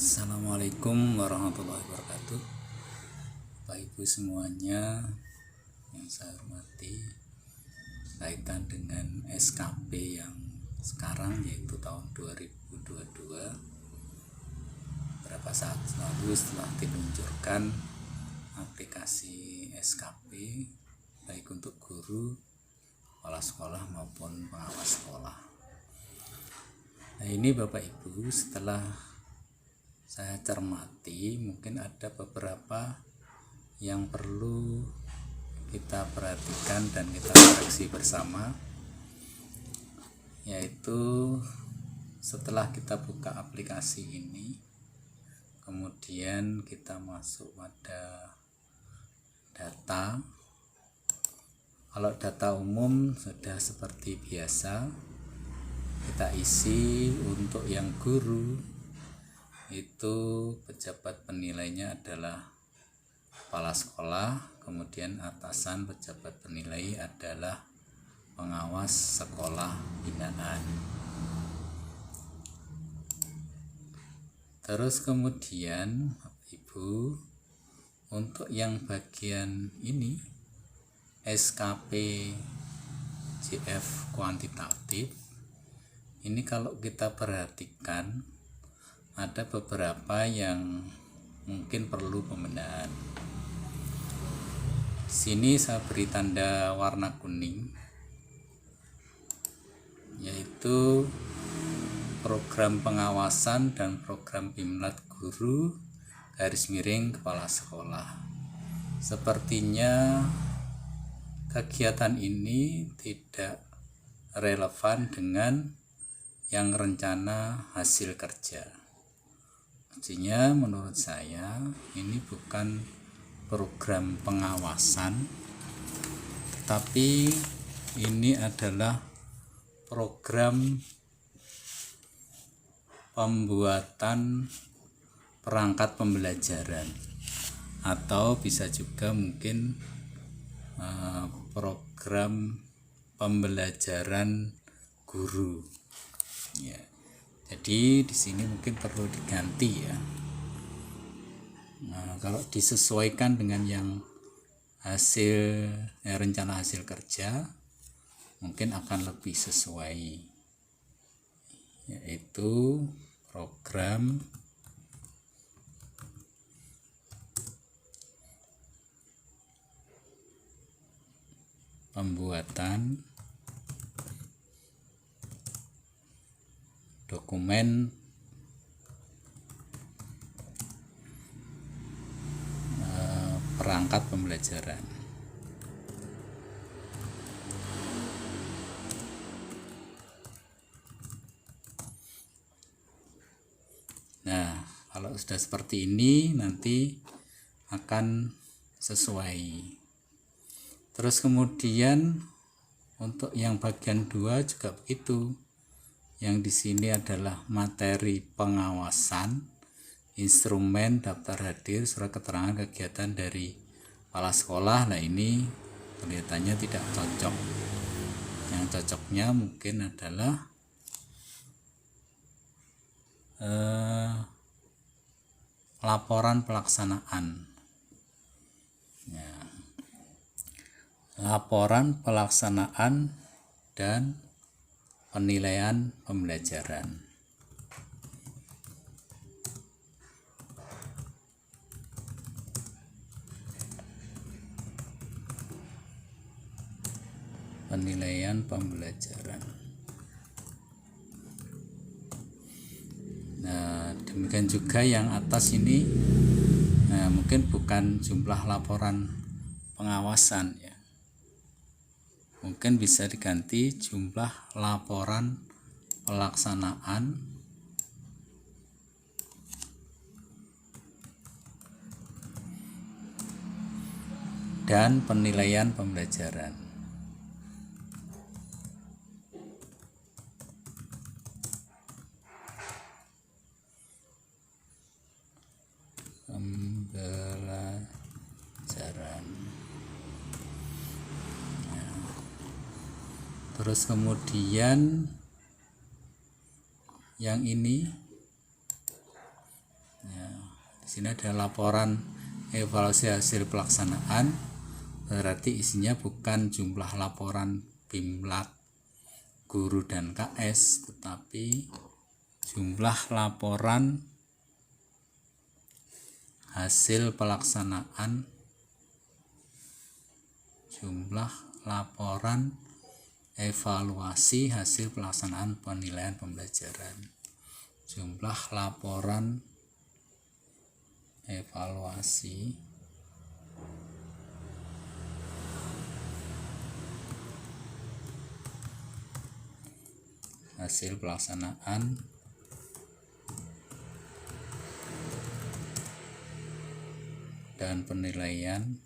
Assalamualaikum warahmatullahi wabarakatuh. Bapak Ibu semuanya yang saya hormati, kaitan dengan SKP yang sekarang yaitu tahun 2022, beberapa saat lalu setelah diluncurkan aplikasi SKP baik untuk guru, kepala sekolah maupun pengawas sekolah. Nah, ini Bapak Ibu, setelah saya cermati, mungkin ada beberapa yang perlu kita perhatikan dan kita koreksi bersama, yaitu setelah kita buka aplikasi ini, kemudian kita masuk pada data. Kalau data umum sudah seperti biasa kita isi. Untuk yang guru itu pejabat penilainya adalah kepala sekolah, kemudian atasan pejabat penilai adalah pengawas sekolah binaan. Terus kemudian Ibu, untuk yang bagian ini SKP JF kuantitatif, ini kalau kita perhatikan ada beberapa yang mungkin perlu pembenahan. Sini saya beri tanda warna kuning, yaitu program pengawasan dan program Pimlat guru _ kepala sekolah. Sepertinya kegiatan ini tidak relevan dengan yang rencana hasil kerja. Artinya menurut saya ini bukan program pengawasan, tapi ini adalah program pembuatan perangkat pembelajaran, atau bisa juga mungkin program pembelajaran guru. Ya. Jadi di sini mungkin perlu diganti ya. Nah, kalau disesuaikan dengan yang rencana hasil kerja, mungkin akan lebih sesuai, yaitu program pembuatan dokumen perangkat pembelajaran. Nah, kalau sudah seperti ini nanti akan sesuai. Terus kemudian untuk yang bagian 2 juga begitu. Yang di sini adalah materi pengawasan, instrumen, daftar hadir, surat keterangan kegiatan dari kepala sekolah. Nah, ini kelihatannya tidak cocok. Yang cocoknya mungkin adalah laporan pelaksanaan. Ya. Laporan pelaksanaan dan penilaian pembelajaran. Penilaian pembelajaran. Nah, demikian juga yang atas ini, mungkin bukan jumlah laporan pengawasan ya. Mungkin bisa diganti jumlah laporan pelaksanaan dan penilaian pembelajaran. Terus kemudian yang ini Sini ada laporan evaluasi hasil pelaksanaan, berarti isinya bukan jumlah laporan BIMLAK, guru dan KS, tetapi jumlah laporan hasil pelaksanaan, jumlah laporan evaluasi hasil pelaksanaan penilaian pembelajaran, jumlah laporan evaluasi hasil pelaksanaan dan penilaian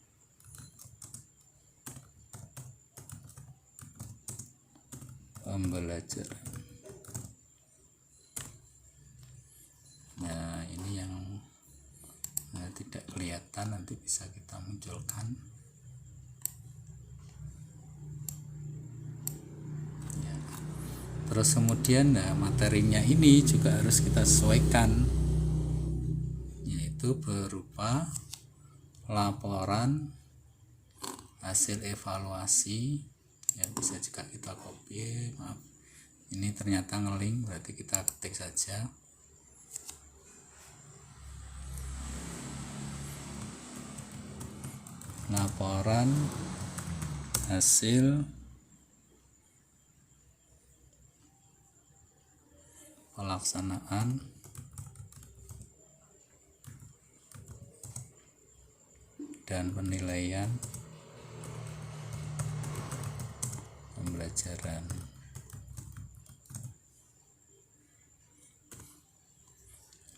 pembelajaran. Nah, ini yang tidak kelihatan, nanti bisa kita munculkan. Ya. Terus kemudian materinya ini juga harus kita sesuaikan, yaitu berupa laporan hasil evaluasi. Ya, bisa juga kita copy, maaf ini ternyata ngelink, berarti kita ketik saja laporan hasil pelaksanaan dan penilaian pembelajaran.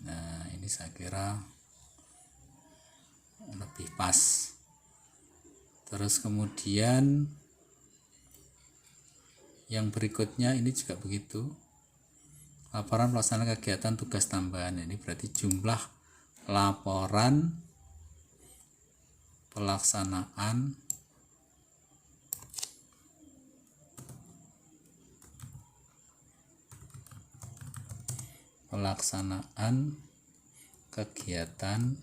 Nah, ini saya kira lebih pas. Terus kemudian yang berikutnya ini juga begitu, laporan pelaksanaan kegiatan tugas tambahan. Ini berarti jumlah laporan pelaksanaan kegiatan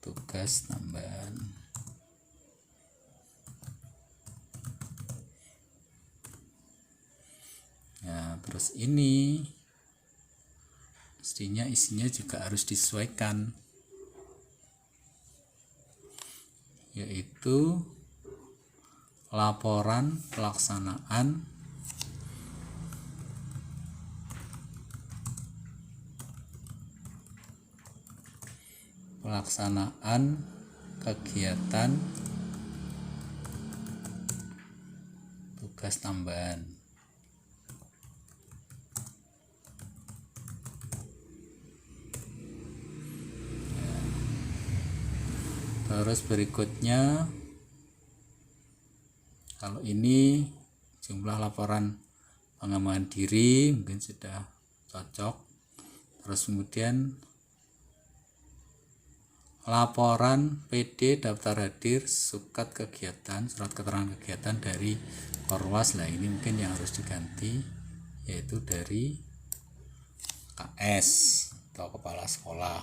tugas tambahan. Nah, terus ini mestinya isinya juga harus disesuaikan, yaitu laporan pelaksanaan kegiatan tugas tambahan. Terus berikutnya, kalau ini jumlah laporan pengembangan diri mungkin sudah cocok. Terus kemudian laporan PD daftar hadir surat keterangan kegiatan dari Korwas. Lah, ini mungkin yang harus diganti, yaitu dari KS atau kepala sekolah,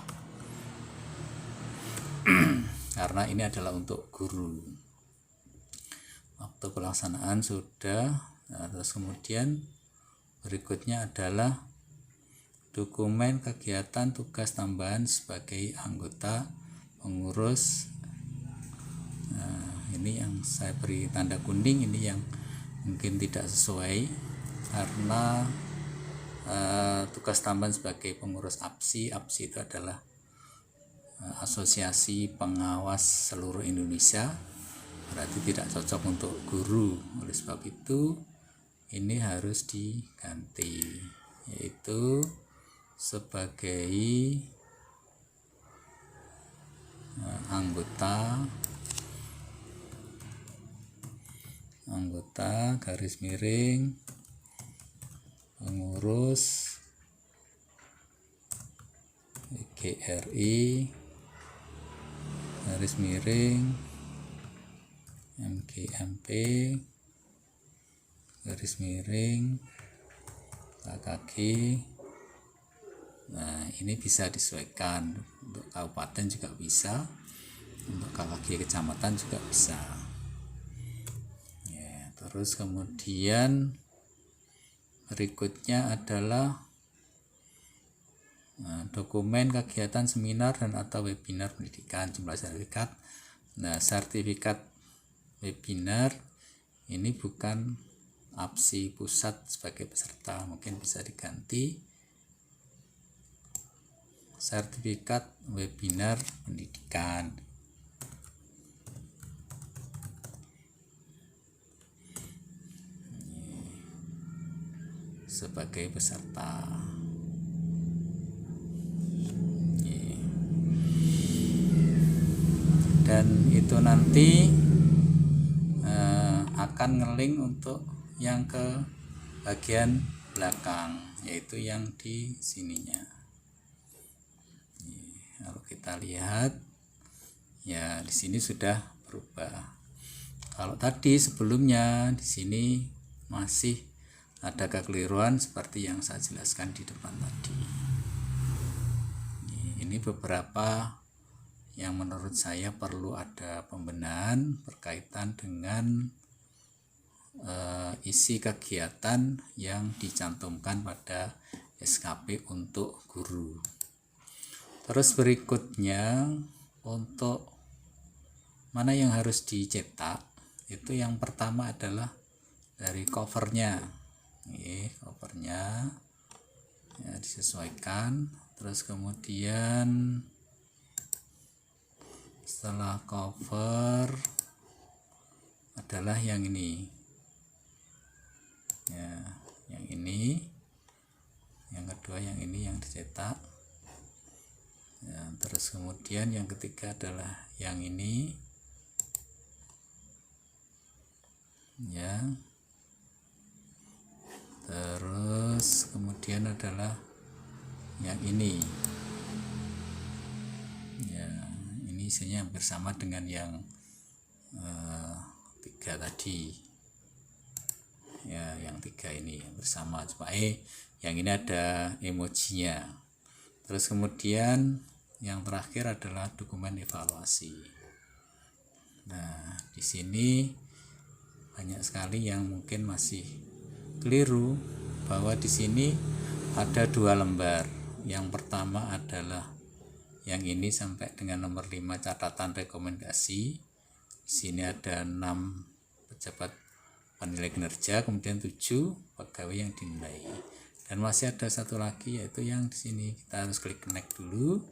karena ini adalah untuk guru. Waktu pelaksanaan sudah. Nah, terus kemudian berikutnya adalah dokumen kegiatan tugas tambahan sebagai anggota pengurus. Nah, ini yang saya beri tanda kuning, ini yang mungkin tidak sesuai, karena tugas tambahan sebagai pengurus APSI itu adalah Asosiasi Pengawas Seluruh Indonesia, berarti tidak cocok untuk guru. Oleh sebab itu ini harus diganti, yaitu sebagai anggota garis miring pengurus GRI garis miring MGMP garis miring KKG Nah, ini bisa disesuaikan untuk kabupaten juga bisa, untuk KKG kecamatan juga bisa. Ya, terus kemudian berikutnya adalah dokumen kegiatan seminar dan atau webinar pendidikan, jumlah sertifikat. Nah, sertifikat webinar ini bukan APSI pusat sebagai peserta, mungkin bisa diganti sertifikat webinar pendidikan. Sebagai peserta. Dan itu nanti akan ngelink untuk yang ke bagian belakang, yaitu yang di sininya. Kalau kita lihat ya di sini sudah berubah. Kalau tadi sebelumnya di sini masih ada kekeliruan seperti yang saya jelaskan di depan tadi. Ini beberapa yang menurut saya perlu ada pembenahan berkaitan dengan isi kegiatan yang dicantumkan pada SKP untuk guru. Terus berikutnya, untuk mana yang harus dicetak, itu yang pertama adalah dari covernya. Ini covernya ya, disesuaikan. Terus kemudian setelah cover adalah yang ini ya, yang ini, yang kedua yang ini yang dicetak ya, terus kemudian yang ketiga adalah yang ini ya, terus kemudian adalah yang ini ya, ini isinya hampir sama dengan yang tiga tadi ya, yang tiga ini bersama, cuma yang ini ada emojinya. Terus kemudian yang terakhir adalah dokumen evaluasi. Nah, di sini banyak sekali yang mungkin masih keliru, bahwa di sini ada 2 lembar. Yang pertama adalah yang ini sampai dengan nomor 5 catatan rekomendasi. Di sini ada 6 pejabat penilai kinerja, kemudian 7 pegawai yang dinilai, dan masih ada satu lagi yaitu yang di sini. Kita harus klik connect dulu,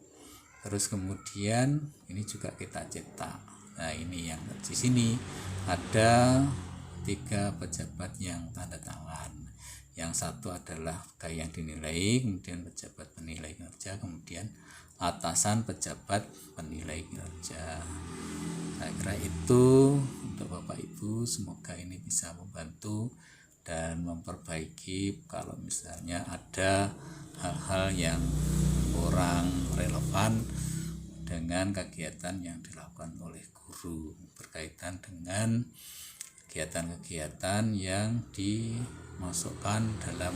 terus kemudian ini juga kita cetak. Nah, ini yang di sini ada 3 pejabat yang tanda tangan. Yang satu adalah pegawai yang dinilai, kemudian pejabat penilai kinerja, kemudian atasan pejabat penilai kinerja. Saya kira itu untuk Bapak Ibu, semoga ini bisa membantu dan memperbaiki kalau misalnya ada hal-hal yang kurang relevan dengan kegiatan yang dilakukan oleh guru berkaitan dengan kegiatan-kegiatan yang dimasukkan dalam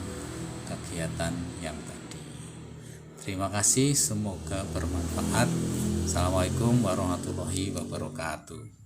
kegiatan yang tadi. Terima kasih, semoga bermanfaat. Assalamualaikum warahmatullahi wabarakatuh.